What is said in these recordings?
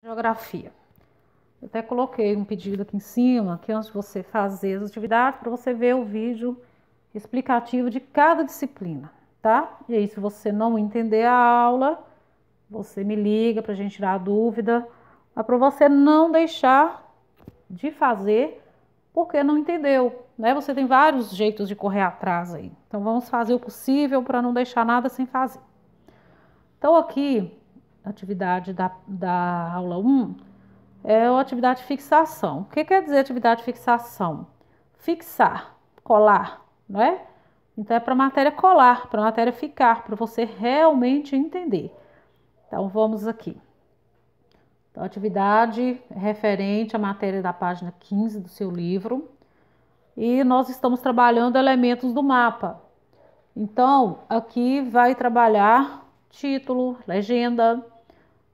Geografia. Eu até coloquei um pedido aqui em cima, que antes de você fazer as atividades, para você ver o vídeo explicativo de cada disciplina, tá? E aí, se você não entender a aula, você me liga para a gente tirar a dúvida, mas para você não deixar de fazer porque não entendeu, né? Você tem vários jeitos de correr atrás aí. Então, vamos fazer o possível para não deixar nada sem fazer. Então, aqui, a atividade da aula 1 é a atividade de fixação. O que quer dizer atividade de fixação? Fixar, colar, não é? Então, é para a matéria colar, para a matéria ficar, para você realmente entender. Então, vamos aqui. Então, atividade referente à matéria da página 15 do seu livro. E nós estamos trabalhando elementos do mapa. Então, aqui vai trabalhar título, legenda.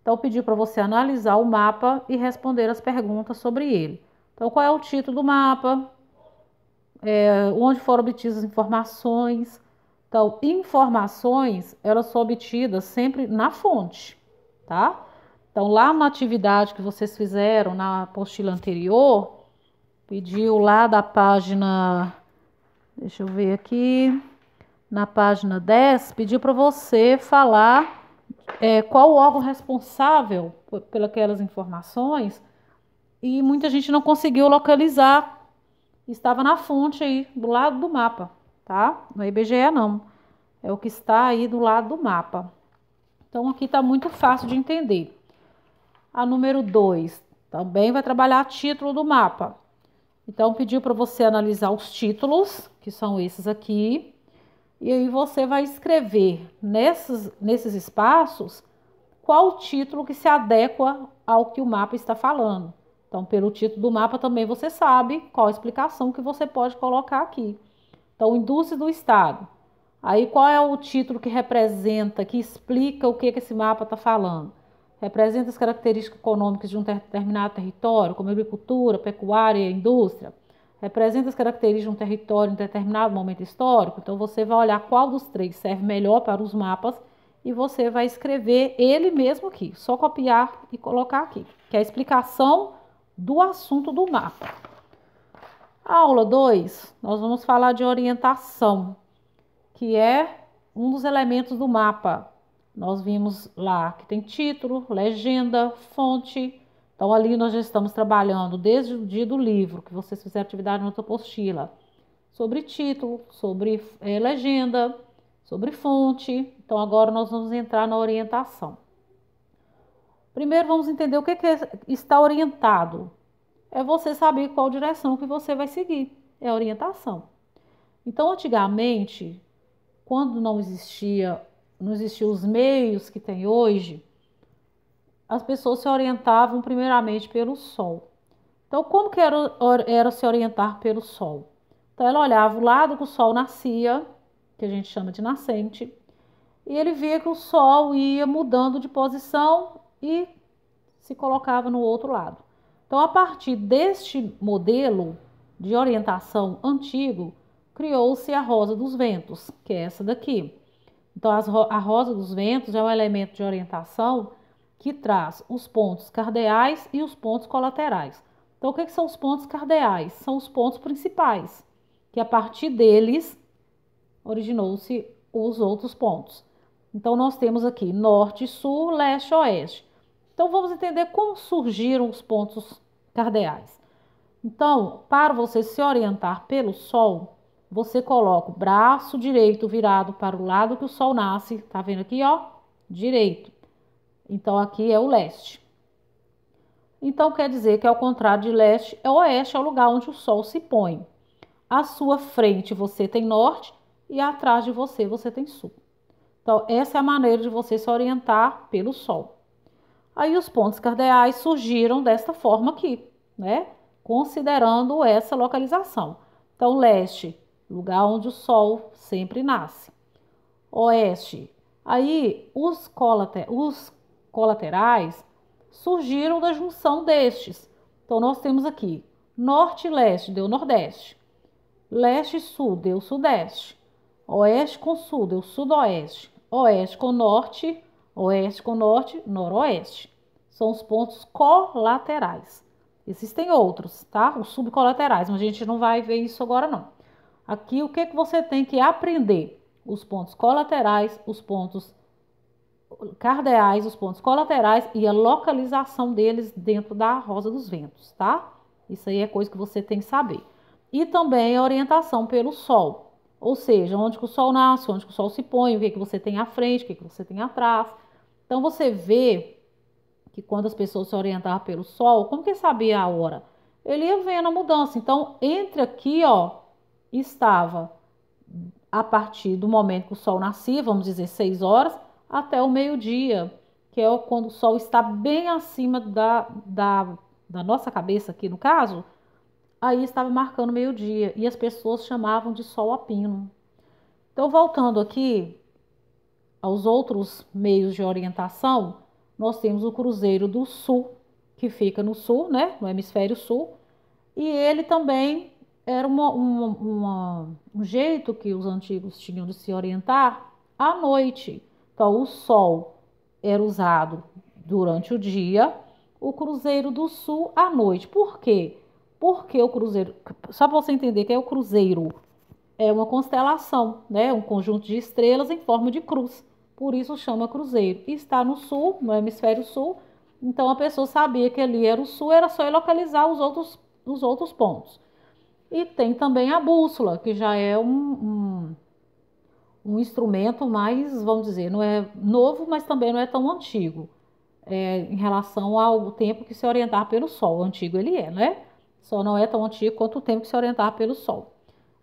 Então, eu pedi para você analisar o mapa e responder as perguntas sobre ele. Então, qual é o título do mapa? Onde foram obtidas as informações? Então, informações, elas são obtidas sempre na fonte, tá? Então, lá na atividade que vocês fizeram na apostila anterior, pediu lá da página, deixa eu ver aqui, na página 10, pediu para você falar qual o órgão responsável pelas informações e muita gente não conseguiu localizar. Estava na fonte aí, do lado do mapa, tá? No IBGE não, é o que está aí do lado do mapa. Então aqui está muito fácil de entender. A número 2 também vai trabalhar título do mapa. Então pediu para você analisar os títulos, que são esses aqui. E aí você vai escrever nesses espaços qual o título que se adequa ao que o mapa está falando. Então, pelo título do mapa também você sabe qual a explicação que você pode colocar aqui. Então, indústria do estado. Aí, qual é o título que representa, que explica o que esse mapa está falando? Representa as características econômicas de um determinado território, como agricultura, pecuária e indústria. Representa as características de um território em determinado momento histórico. Então, você vai olhar qual dos três serve melhor para os mapas e você vai escrever ele mesmo aqui. Só copiar e colocar aqui, que é a explicação do assunto do mapa. A aula 2, nós vamos falar de orientação, que é um dos elementos do mapa. Nós vimos lá que tem título, legenda, fonte. Então, ali nós já estamos trabalhando desde o dia do livro, que vocês fizeram atividade na outra apostila, sobre título, sobre legenda, sobre fonte. Então, agora nós vamos entrar na orientação. Primeiro, vamos entender o que é estar orientado. É você saber qual direção que você vai seguir. É orientação. Então, antigamente, quando não existiam os meios que tem hoje, as pessoas se orientavam primeiramente pelo sol. Então, como que era se orientar pelo sol? Então, ela olhava o lado que o sol nascia, que a gente chama de nascente, e ele via que o sol ia mudando de posição e se colocava no outro lado. Então, a partir deste modelo de orientação antigo, criou-se a rosa dos ventos, que é essa daqui. Então, a rosa dos ventos é um elemento de orientação que traz os pontos cardeais e os pontos colaterais. Então, o que são os pontos cardeais? São os pontos principais, que a partir deles originou-se os outros pontos. Então, nós temos aqui norte, sul, leste, oeste. Então, vamos entender como surgiram os pontos cardeais. Então, para você se orientar pelo sol, você coloca o braço direito virado para o lado que o sol nasce. Tá vendo aqui, ó? Direito. Então, aqui é o leste. Então, quer dizer que ao contrário de leste, oeste é o lugar onde o sol se põe. À sua frente você tem norte e atrás de você tem sul. Então, essa é a maneira de você se orientar pelo sol. Aí os pontos cardeais surgiram desta forma aqui, né? Considerando essa localização. Então, leste, lugar onde o sol sempre nasce. Oeste, aí os colaterais surgiram da junção destes. Então, nós temos aqui norte e leste, deu nordeste. Leste e sul, deu sudeste. Oeste com sul, deu sudoeste. Oeste com norte, noroeste. são os pontos colaterais. Existem outros, tá? Os subcolaterais, mas a gente não vai ver isso agora não. Aqui o que você tem que aprender? Os pontos colaterais, os pontos cardeais, os pontos colaterais e a localização deles dentro da Rosa dos Ventos, tá? Isso aí é coisa que você tem que saber. E também a orientação pelo Sol, ou seja, onde que o Sol nasce, onde que o Sol se põe, o que que você tem à frente, o que que você tem atrás. Então você vê que quando as pessoas se orientavam pelo Sol, como que sabia a hora? Ele ia vendo a mudança. Então, entre aqui, ó, estava a partir do momento que o Sol nascia, vamos dizer 6 horas, até o meio-dia, que é quando o Sol está bem acima da nossa cabeça aqui, no caso, aí estava marcando meio-dia, e as pessoas chamavam de Sol a pino. Então, voltando aqui aos outros meios de orientação, nós temos o Cruzeiro do Sul, que fica no sul, né, no hemisfério sul, e ele também era um jeito que os antigos tinham de se orientar à noite. Então, o Sol era usado durante o dia, o Cruzeiro do Sul à noite. Por quê? Porque o Cruzeiro, só para você entender que é o Cruzeiro, é uma constelação, né? Um conjunto de estrelas em forma de cruz. Por isso chama Cruzeiro. E está no sul, no hemisfério sul. Então a pessoa sabia que ali era o sul, era só ir localizar os outros pontos. E tem também a bússola, que já é um instrumento mais, vamos dizer, não é novo, mas também não é tão antigo. Em relação ao tempo que se orientar pelo Sol. O antigo ele é, né? Só não é tão antigo quanto o tempo que se orientar pelo Sol.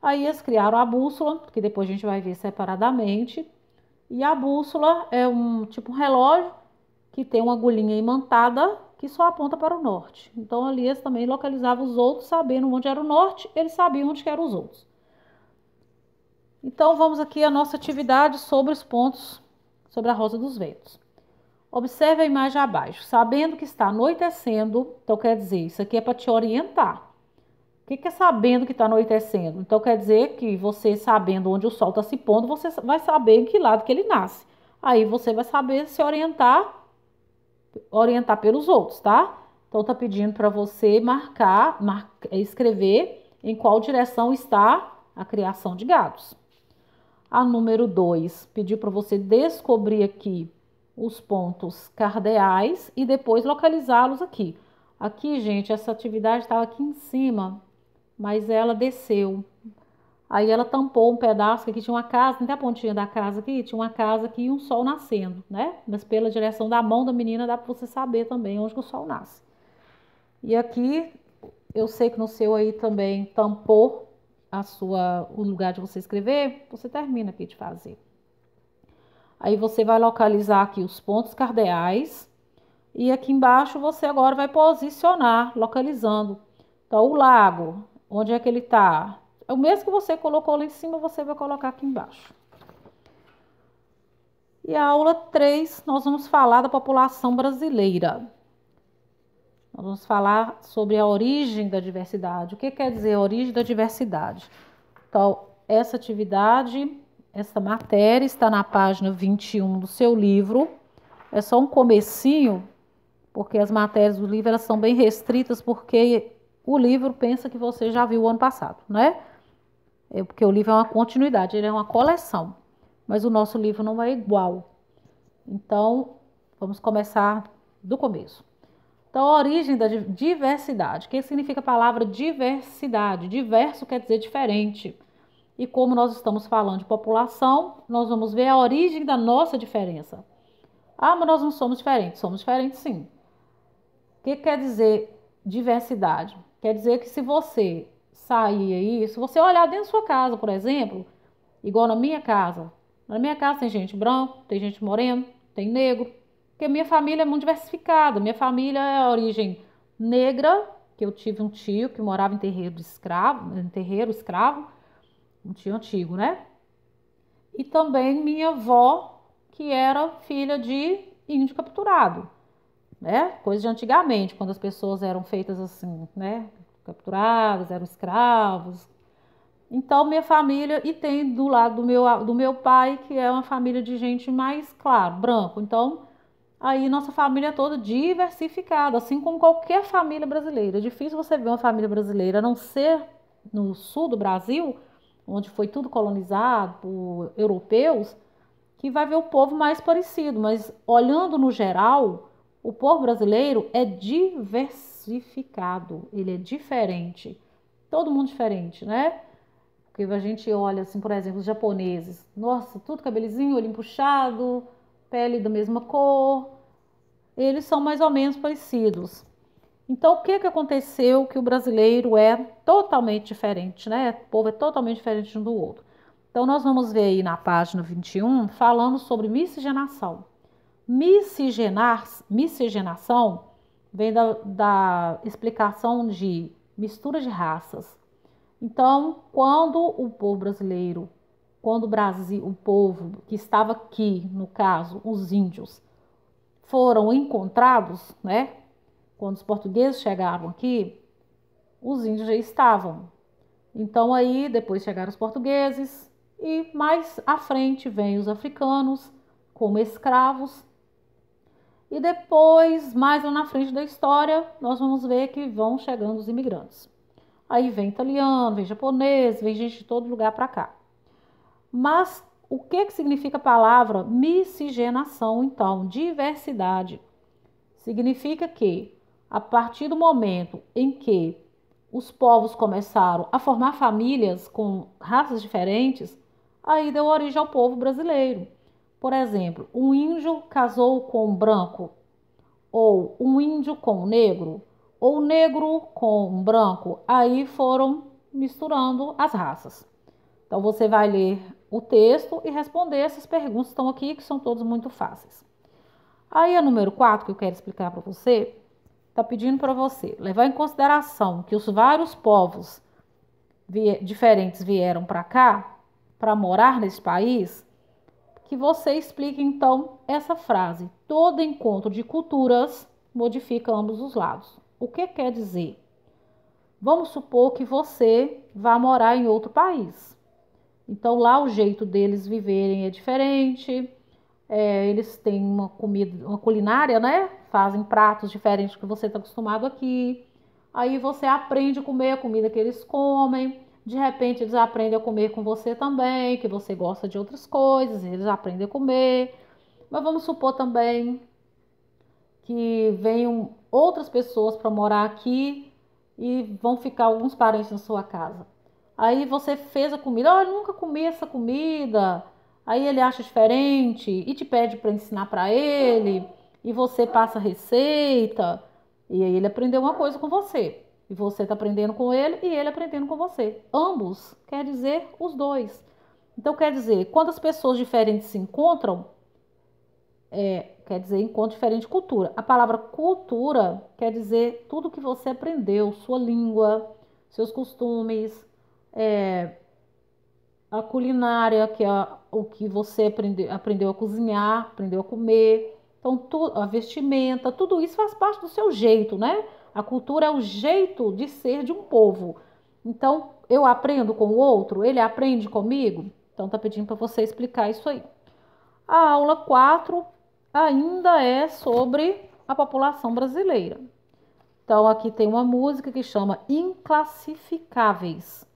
Aí eles criaram a bússola, que depois a gente vai ver separadamente. E a bússola é um tipo um relógio que tem uma agulhinha imantada que só aponta para o norte. Então ali eles também localizavam os outros, sabendo onde era o norte, eles sabiam onde eram os outros. Então vamos aqui à nossa atividade sobre os pontos, sobre a Rosa dos Ventos. Observe a imagem abaixo. Sabendo que está anoitecendo, então quer dizer, isso aqui é para te orientar. O que é sabendo que está anoitecendo? Então quer dizer que você sabendo onde o sol está se pondo, você vai saber em que lado que ele nasce. Aí você vai saber se orientar pelos outros, tá? Então tá pedindo para você escrever em qual direção está a criação de gados. A número 2 pediu para você descobrir aqui os pontos cardeais e depois localizá-los aqui. Aqui, gente, essa atividade estava aqui em cima, mas ela desceu. Aí ela tampou um pedaço, que aqui tinha uma casa, não tem a pontinha da casa aqui? Tinha uma casa aqui e um sol nascendo, né? Mas pela direção da mão da menina dá para você saber também onde que o sol nasce. E aqui, eu sei que no seu aí também tampou o lugar de você escrever, você termina aqui de fazer. Aí você vai localizar aqui os pontos cardeais e aqui embaixo você agora vai posicionar, localizando. Então, o lago, onde é que ele está? É o mesmo que você colocou lá em cima, você vai colocar aqui embaixo. E a aula 3, nós vamos falar da população brasileira. Nós vamos falar sobre a origem da diversidade. O que quer dizer a origem da diversidade? Então, essa atividade, essa matéria está na página 21 do seu livro. É só um comecinho, porque as matérias do livro elas são bem restritas, porque o livro pensa que você já viu o ano passado, né? Porque o livro é uma continuidade, ele é uma coleção. Mas o nosso livro não é igual. Então, vamos começar do começo. Então, a origem da diversidade. O que significa a palavra diversidade? Diverso quer dizer diferente. E como nós estamos falando de população, nós vamos ver a origem da nossa diferença. Ah, mas nós não somos diferentes. Somos diferentes, sim. O que quer dizer diversidade? Quer dizer que se você sair aí, se você olhar dentro da sua casa, por exemplo, igual na minha casa tem gente branca, tem gente morena, tem negro, porque minha família é muito diversificada. Minha família é a origem negra, que eu tive um tio que morava em terreiro escravo, um tio antigo, né? E também minha avó, que era filha de índio capturado, né? Coisa de antigamente, quando as pessoas eram feitas assim, né? Capturadas, eram escravos. Então, minha família, e tem do lado do meu pai, que é uma família de gente mais, claro, branco. Então, Aí nossa família é toda diversificada, assim como qualquer família brasileira. É difícil você ver uma família brasileira, a não ser no sul do Brasil, onde foi tudo colonizado por europeus, que vai ver o povo mais parecido. Mas olhando no geral, o povo brasileiro é diversificado, ele é diferente. Todo mundo diferente, né? Porque a gente olha assim, por exemplo, os japoneses. Nossa, tudo cabelizinho, olhinho puxado, pele da mesma cor. Eles são mais ou menos parecidos. Então, o que que aconteceu que o brasileiro é totalmente diferente, né? O povo é totalmente diferente um do outro. Então, nós vamos ver aí na página 21, falando sobre miscigenação. Miscigenação vem da explicação de mistura de raças. Então, quando o povo brasileiro, quando o Brasil, o povo que estava aqui, no caso, os índios, foram encontrados, né? Quando os portugueses chegaram aqui, os índios já estavam. Então aí depois chegaram os portugueses e mais à frente vêm os africanos como escravos. E depois, mais lá na frente da história, nós vamos ver que vão chegando os imigrantes. Aí vem italiano, vem japonês, vem gente de todo lugar para cá. Mas o que significa a palavra miscigenação, então? Diversidade. Significa que, a partir do momento em que os povos começaram a formar famílias com raças diferentes, aí deu origem ao povo brasileiro. Por exemplo, um índio casou com um branco, ou um índio com um negro, ou negro com um branco, aí foram misturando as raças. Então você vai ler o texto e responder essas perguntas que estão aqui, que são todas muito fáceis. Aí a número 4 que eu quero explicar para você, está pedindo para você levar em consideração que os vários povos diferentes vieram para cá, para morar nesse país, que você explique então essa frase: todo encontro de culturas modifica ambos os lados. O que quer dizer? Vamos supor que você vá morar em outro país. Então lá o jeito deles viverem é diferente. Eles têm uma comida, uma culinária, né? Fazem pratos diferentes do que você está acostumado aqui. Aí você aprende a comer a comida que eles comem. De repente eles aprendem a comer com você também, que você gosta de outras coisas, eles aprendem a comer. Mas vamos supor também que venham outras pessoas para morar aqui e vão ficar alguns parentes na sua casa. Aí você fez a comida, eu nunca comi essa comida. Aí ele acha diferente e te pede para ensinar para ele, e você passa a receita, e aí ele aprendeu uma coisa com você. E você está aprendendo com ele e ele aprendendo com você. Ambos quer dizer os dois. Então quer dizer, quando as pessoas diferentes se encontram, quer dizer encontro diferente de cultura. A palavra cultura quer dizer tudo que você aprendeu, sua língua, seus costumes, a culinária, que é o que você aprendeu a cozinhar, aprendeu a comer. Então, a vestimenta, tudo isso faz parte do seu jeito, né? A cultura é o jeito de ser de um povo. Então, eu aprendo com o outro, ele aprende comigo. Então, tá pedindo para você explicar isso aí. A aula 4 ainda é sobre a população brasileira. Então, aqui tem uma música que chama Inclassificáveis,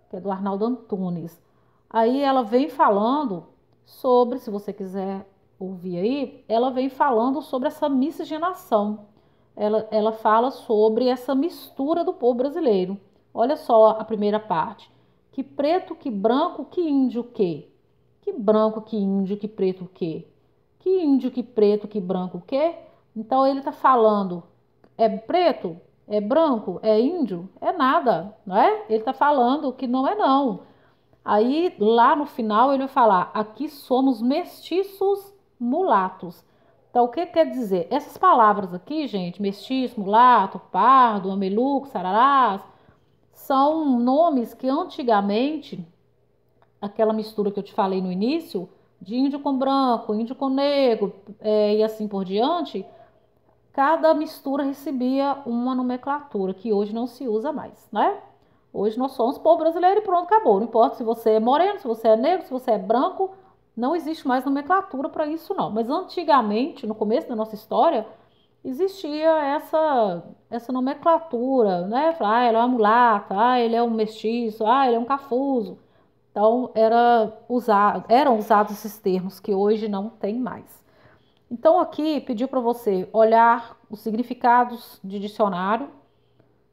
que é do Arnaldo Antunes. Aí ela vem falando sobre, se você quiser ouvir aí, ela vem falando sobre essa miscigenação. Ela fala sobre essa mistura do povo brasileiro. Olha só a primeira parte. Que preto, que branco, que índio, que? Que branco, que índio, que preto, que? Que índio, que preto, que branco, o quê? Então ele está falando, é preto, é branco, é índio? É nada, não é? Ele está falando que não é não. Aí lá no final ele vai falar, aqui somos mestiços mulatos. Então o que quer dizer? Essas palavras aqui, gente, mestiço, mulato, pardo, mameluco, sararás, são nomes que antigamente, aquela mistura que eu te falei no início, de índio com branco, índio com negro, e assim por diante, cada mistura recebia uma nomenclatura que hoje não se usa mais, né? Hoje nós somos povo brasileiro e pronto, acabou. Não importa se você é moreno, se você é negro, se você é branco, Não existe mais nomenclatura para isso, não. Mas antigamente, no começo da nossa história, existia essa nomenclatura, né? Ah, ele é uma mulata, ah, ele é um mestiço, ah, ele é um cafuso. Então, eram usados esses termos que hoje não tem mais. Então, aqui pediu para você olhar os significados de dicionário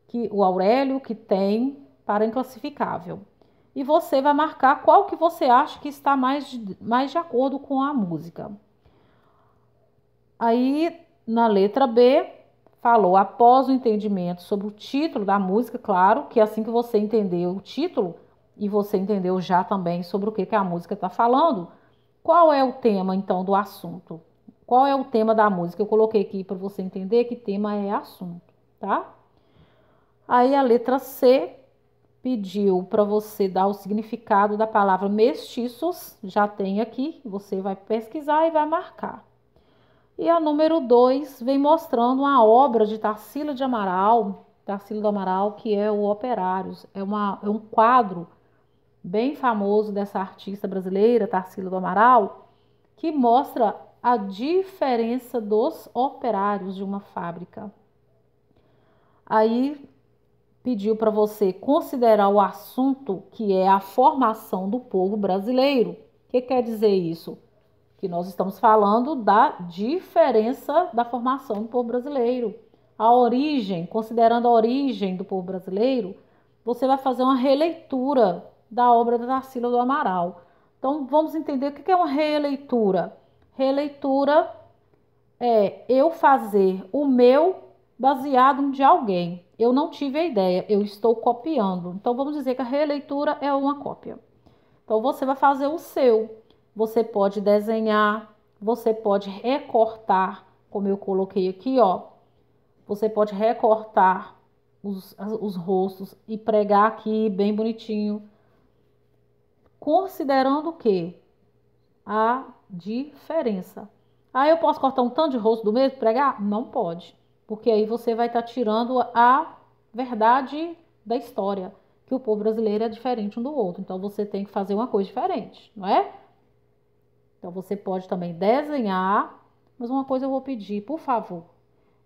que o Aurélio que tem para inclassificável. E você vai marcar qual que você acha que está mais de acordo com a música. Aí, na letra B, falou após o entendimento sobre o título da música, claro, que assim que você entendeu o título e você entendeu já também sobre o que a música está falando, qual é o tema então do assunto? Qual é o tema da música? Eu coloquei aqui para você entender que tema é assunto, tá? Aí a letra C pediu para você dar o significado da palavra mestiços, já tem aqui, você vai pesquisar e vai marcar. E a número 2 vem mostrando uma obra de Tarsila do Amaral, que é o Operários. É um quadro bem famoso dessa artista brasileira, Tarsila do Amaral, que mostra a diferença dos operários de uma fábrica. Aí pediu para você considerar o assunto que é a formação do povo brasileiro. O que quer dizer isso? Que nós estamos falando da diferença da formação do povo brasileiro. A origem, considerando a origem do povo brasileiro, você vai fazer uma releitura da obra da Tarsila do Amaral. Então, vamos entender o que é uma releitura. Releitura é eu fazer o meu baseado no de alguém. Eu não tive a ideia, eu estou copiando. Então, vamos dizer que a releitura é uma cópia. Então, você vai fazer o seu. Você pode desenhar, você pode recortar, como eu coloquei aqui, ó. Você pode recortar os rostos e pregar aqui bem bonitinho. Considerando o quê? A diferença. Ah, eu posso cortar um tanto de rosto do mesmo e pregar? Não pode. Porque aí você vai estar tirando a verdade da história. Que o povo brasileiro é diferente um do outro. Então você tem que fazer uma coisa diferente, não é? Então você pode também desenhar, mas uma coisa eu vou pedir, por favor.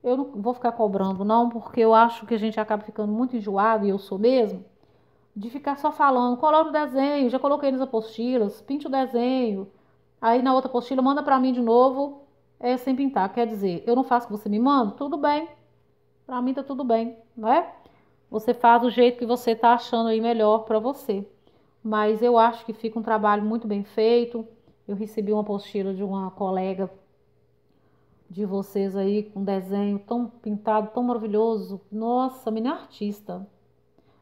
Eu não vou ficar cobrando, não, porque eu acho que a gente acaba ficando muito enjoado, e eu sou mesmo, de ficar só falando, coloca o desenho, já coloquei nas apostilas, pinte o desenho. Aí na outra apostila, manda pra mim de novo, sem pintar. Quer dizer, eu não faço o que você me manda? Tudo bem. Pra mim tá tudo bem, não é? Você faz do jeito que você tá achando aí melhor pra você. Mas eu acho que fica um trabalho muito bem feito. Eu recebi uma apostila de uma colega de vocês aí, com um desenho tão pintado, tão maravilhoso. Nossa, menina artista.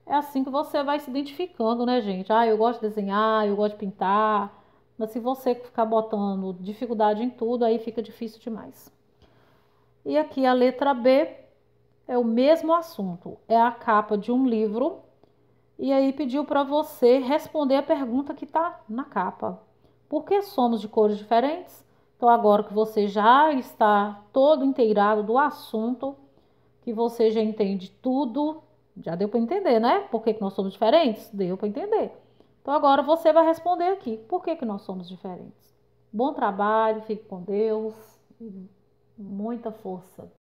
É assim que você vai se identificando, né, gente? Ah, eu gosto de desenhar, eu gosto de pintar. Mas se você ficar botando dificuldade em tudo, aí fica difícil demais. E aqui a letra B é o mesmo assunto. É a capa de um livro. E aí pediu para você responder a pergunta que está na capa. Por que somos de cores diferentes? Então, agora que você já está todo inteirado do assunto, que você já entende tudo, já deu para entender, né? Por que nós somos diferentes? Deu para entender. Então, agora você vai responder aqui. Por que nós somos diferentes? Bom trabalho, fique com Deus. Muita força.